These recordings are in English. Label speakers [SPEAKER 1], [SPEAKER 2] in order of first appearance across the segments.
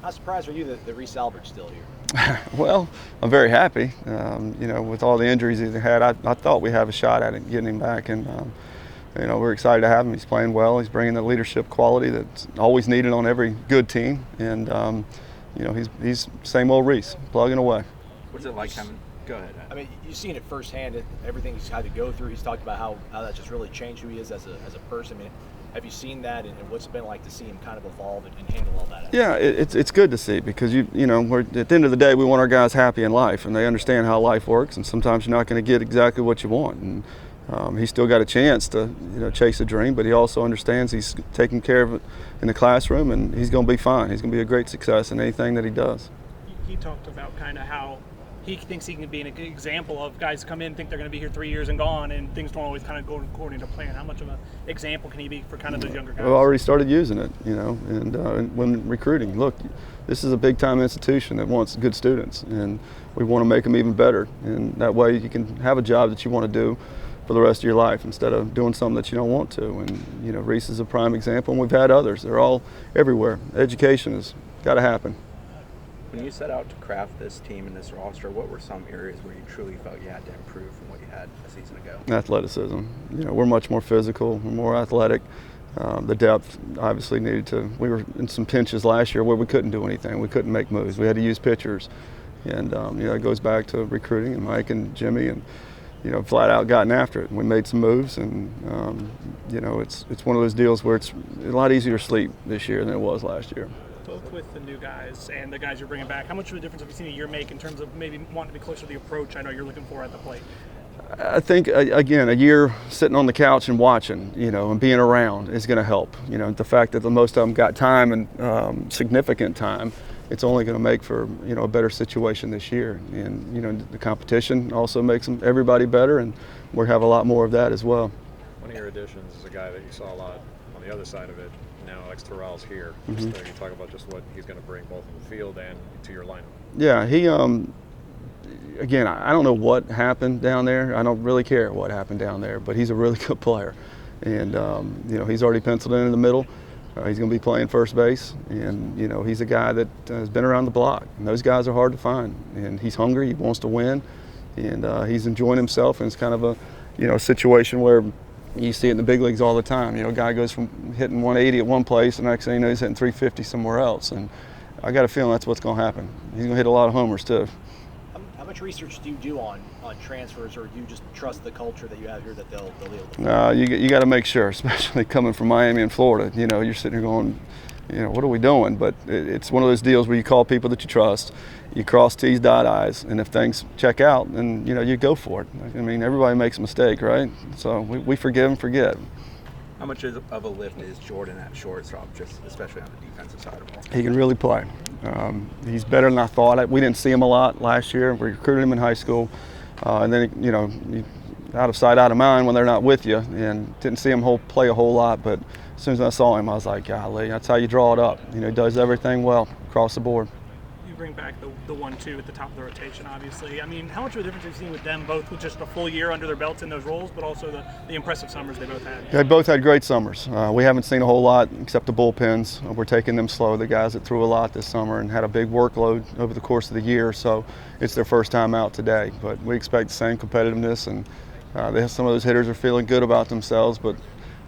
[SPEAKER 1] How surprised are you that Reese Albert's still here?
[SPEAKER 2] Well, I'm very happy. With all the injuries he's had, I thought we have a shot at it, getting him back, and we're excited to have him. He's playing well. He's bringing the leadership quality that's always needed on every good team, and he's same old Reese, plugging away.
[SPEAKER 3] What's it like having? Go ahead.
[SPEAKER 1] I mean, you've seen it firsthand. Everything he's had to go through. He's talked about how that just really changed who he is as a person. I mean, have you seen that, and what's it been like to see him kind of evolve and handle all that?
[SPEAKER 2] Yeah, it's good to see, because we're, at the end of the day, we want our guys happy in life, and they understand how life works, and sometimes you're not going to get exactly what you want. And he's still got a chance to chase a dream, but he also understands he's taking care of it in the classroom, and he's going to be fine. He's going to be a great success in anything that he does.
[SPEAKER 4] He talked about kind of how he thinks he can be an example of guys come in, think they're going to be here 3 years and gone, and things don't always kind of go according to plan. How much of an example can he be for kind of those younger guys?
[SPEAKER 2] We've already started using it, and when recruiting. Look, this is a big-time institution that wants good students, and we want to make them even better. And that way you can have a job that you want to do for the rest of your life instead of doing something that you don't want to. And, Reese is a prime example, and we've had others. They're all everywhere. Education has got to happen.
[SPEAKER 3] When you set out to craft this team and this roster, what were some areas where you truly felt you had to improve from what you had a season ago?
[SPEAKER 2] Athleticism. We're much more physical, we're more athletic. The depth obviously needed to. We were in some pinches last year where we couldn't do anything. We couldn't make moves. We had to use pitchers. And, it goes back to recruiting, and Mike and Jimmy, and, flat out gotten after it. We made some moves, and, it's one of those deals where it's a lot easier to sleep this year than it was last year.
[SPEAKER 4] Both with the new guys and the guys you're bringing back, how much of a difference have you seen a year make in terms of maybe wanting to be closer to the approach I know you're looking for at the plate?
[SPEAKER 2] I think, again, a year sitting on the couch and watching, and being around is going to help. The fact that the most of them got time and significant time, it's only going to make for, a better situation this year. And, the competition also makes everybody better, and we have a lot more of that as well.
[SPEAKER 5] One of your additions is a guy that you saw a lot on the other side of it. Now Alex Tyrell's here. Just you talk about just what he's going to bring both in the field and to your lineup.
[SPEAKER 2] Yeah, he again, I don't know what happened down there. I don't really care what happened down there, but he's a really good player, and he's already penciled in the middle. He's going to be playing first base, and he's a guy that has been around the block, and those guys are hard to find. And he's hungry. He wants to win, and he's enjoying himself. And it's kind of a situation where you see it in the big leagues all the time. A guy goes from hitting 180 at one place, and the next thing you know, he's hitting 350 somewhere else. And I got a feeling that's what's going to happen. He's going to hit a lot of homers too.
[SPEAKER 1] How much research do you do on transfers, or do you just trust the culture that you have here that they'll be able to?
[SPEAKER 2] No, you got to make sure, especially coming from Miami and Florida. You're sitting here going, what are we doing? But it's one of those deals where you call people that you trust, you cross T's, dot I's, and if things check out, then you go for it. I mean, everybody makes a mistake, right? So we forgive and forget.
[SPEAKER 3] How much of a lift is Jordan at shortstop, just especially on the defensive side of the ball?
[SPEAKER 2] He can really play. He's better than I thought. We didn't see him a lot last year. We recruited him in high school, and then out of sight, out of mind when they're not with you, and didn't see him play a whole lot. But as soon as I saw him, I was like, golly, that's how you draw it up. He does everything well across the board.
[SPEAKER 4] You bring back the 1-2 at the top of the rotation, obviously. I mean, how much of a difference have you seen with them, both with just a full year under their belts in those roles, but also the impressive summers they both had?
[SPEAKER 2] They both had great summers. We haven't seen a whole lot except the bullpens. We're taking them slow. The guys that threw a lot this summer and had a big workload over the course of the year, so it's their first time out today. But we expect the same competitiveness, and some of those hitters are feeling good about themselves, but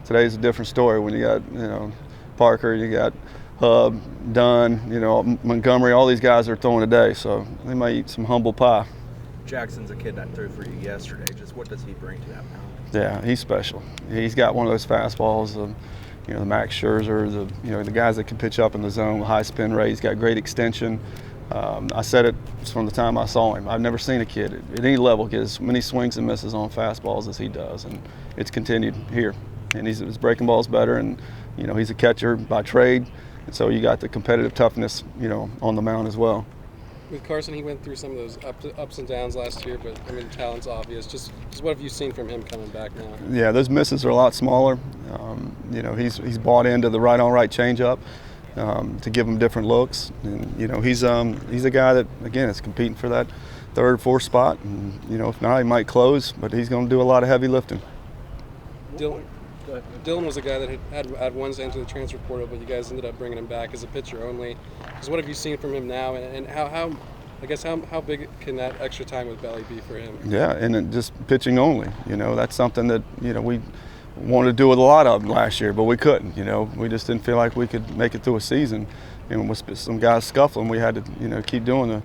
[SPEAKER 2] today's a different story when you got Parker, you got Hub, Dunn, Montgomery, all these guys are throwing today, so they might eat some humble pie.
[SPEAKER 3] Jackson's a kid that threw for you yesterday. Just what does he bring to that mound?
[SPEAKER 2] Yeah, he's special. He's got one of those fastballs, the Max Scherzer, the guys that can pitch up in the zone, high spin rate. He's got great extension. I said it from the time I saw him. I've never seen a kid at any level get as many swings and misses on fastballs as he does, and it's continued here. And his breaking ball's better, and he's a catcher by trade. And so you got the competitive toughness, on the mound as well.
[SPEAKER 6] With Carson, he went through some of those ups and downs last year, but I mean, talent's obvious. Just what have you seen from him coming back now?
[SPEAKER 2] Yeah, those misses are a lot smaller. He's bought into the right-on-right changeup to give him different looks. And he's a guy that again is competing for that third, fourth spot. And if not, he might close, but he's going to do a lot of heavy lifting.
[SPEAKER 6] Dylan.
[SPEAKER 1] Go ahead.
[SPEAKER 6] Dylan was a guy that had once entered the transfer portal, but you guys ended up bringing him back as a pitcher only. So what have you seen from him now, and how big can that extra time with Belly be for him?
[SPEAKER 2] Yeah, and then just pitching only. That's something that we wanted to do with a lot of them last year, but we couldn't. We just didn't feel like we could make it through a season. And with some guys scuffling, we had to keep doing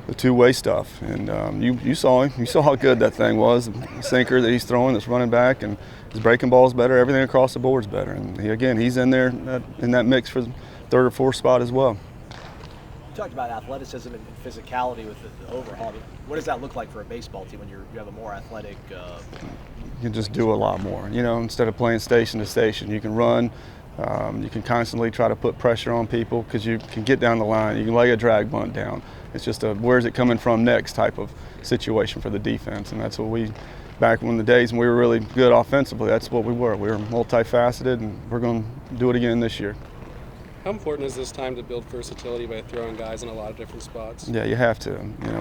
[SPEAKER 2] the two-way stuff. And you saw him. You saw how good that thing was. The sinker that he's throwing, that's running back, and his breaking ball's better. Everything across the board's better. And he's in there in that mix for the third or fourth spot as well.
[SPEAKER 1] You talked about athleticism and physicality with the overhaul. What does that look like for a baseball team when you have a more athletic?
[SPEAKER 2] You can just do a lot more. Instead of playing station to station, you can run. You can constantly try to put pressure on people because you can get down the line. You can lay a drag bunt down. It's just a where's it coming from next type of situation for the defense, and that's what back when the days when we were really good offensively, that's what we were. We were multifaceted, and we're going to do it again this year.
[SPEAKER 6] How important is this time to build versatility by throwing guys in a lot of different spots?
[SPEAKER 2] Yeah, you have to.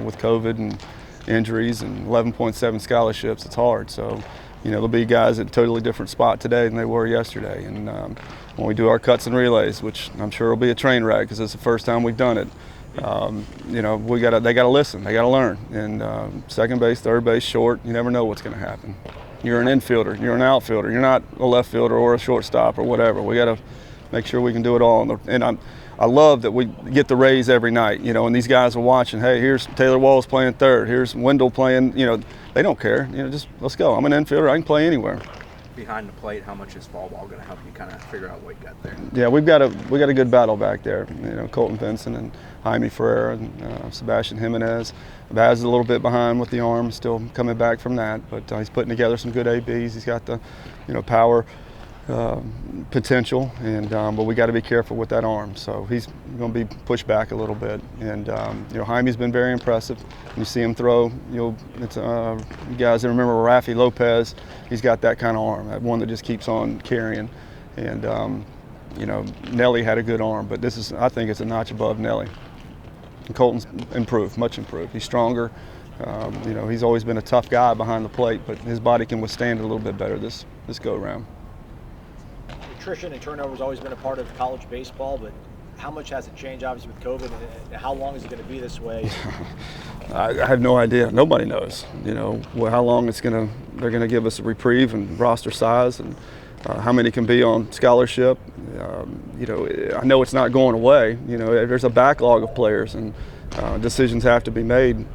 [SPEAKER 2] With COVID and injuries and 11.7 scholarships, it's hard. So, there'll be guys at a totally different spot today than they were yesterday. And when we do our cuts and relays, which I'm sure will be a train wreck because it's the first time we've done it, they got to listen, they got to learn. And second base, third base, short, you never know what's going to happen. You're an infielder, you're an outfielder, you're not a left fielder or a shortstop or whatever. We got to make sure we can do it all. And I love that we get the raise every night, and these guys are watching. Hey, here's Taylor Walls playing third. Here's Wendell playing. They don't care. Just let's go. I'm an infielder. I can play anywhere.
[SPEAKER 3] Behind the plate, how much is fall ball going to help you kind of figure out what you got there?
[SPEAKER 2] Yeah, we got a good battle back there. Colton Vincent and Jaime Ferreira and Sebastian Jimenez. Baz is a little bit behind with the arm, still coming back from that, but he's putting together some good ABs. He's got the, power. Potential, and but we got to be careful with that arm. So he's going to be pushed back a little bit, and Jaime's been very impressive. You see him throw. It's you guys that remember Rafi Lopez. He's got that kind of arm, that one that just keeps on carrying. And Nelly had a good arm, but I think it's a notch above Nelly. And Colton's improved, much improved. He's stronger. He's always been a tough guy behind the plate, but his body can withstand it a little bit better this go around.
[SPEAKER 1] Nutrition and turnover has always been a part of college baseball, but how much has it changed, obviously, with COVID, and how long is it going to be this way?
[SPEAKER 2] I have no idea. Nobody knows. How long they're going to give us a reprieve and roster size, and how many can be on scholarship. I know it's not going away. There's a backlog of players, and decisions have to be made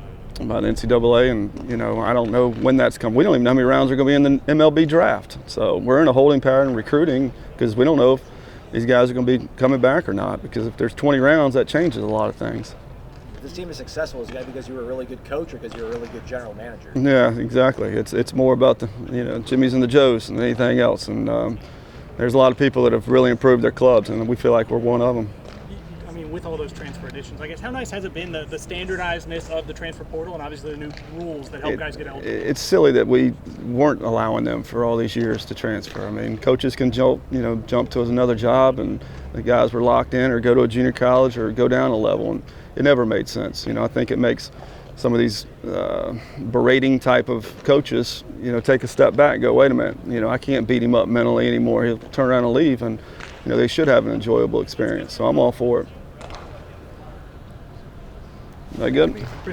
[SPEAKER 2] by the NCAA, and I don't know when that's coming. We don't even know how many rounds are going to be in the MLB draft. So we're in a holding pattern recruiting because we don't know if these guys are going to be coming back or not. Because if there's 20 rounds, that changes a lot of things.
[SPEAKER 1] If this team is successful, is it because you were a really good coach or because you're a really good general manager?
[SPEAKER 2] Yeah, exactly. It's more about the Jimmys and the Joes than anything else. And there's a lot of people that have really improved their clubs, and we feel like we're one of them.
[SPEAKER 4] With all those transfer additions, I guess, how nice has it been the standardizedness of the transfer portal and obviously the new rules that help guys get eligible?
[SPEAKER 2] It's silly that we weren't allowing them for all these years to transfer. I mean, coaches can jump to another job, and the guys were locked in or go to a junior college or go down a level, and it never made sense. I think it makes some of these berating type of coaches, take a step back and go, wait a minute, I can't beat him up mentally anymore. He'll turn around and leave, and they should have an enjoyable experience. So I'm all for it. Is that good?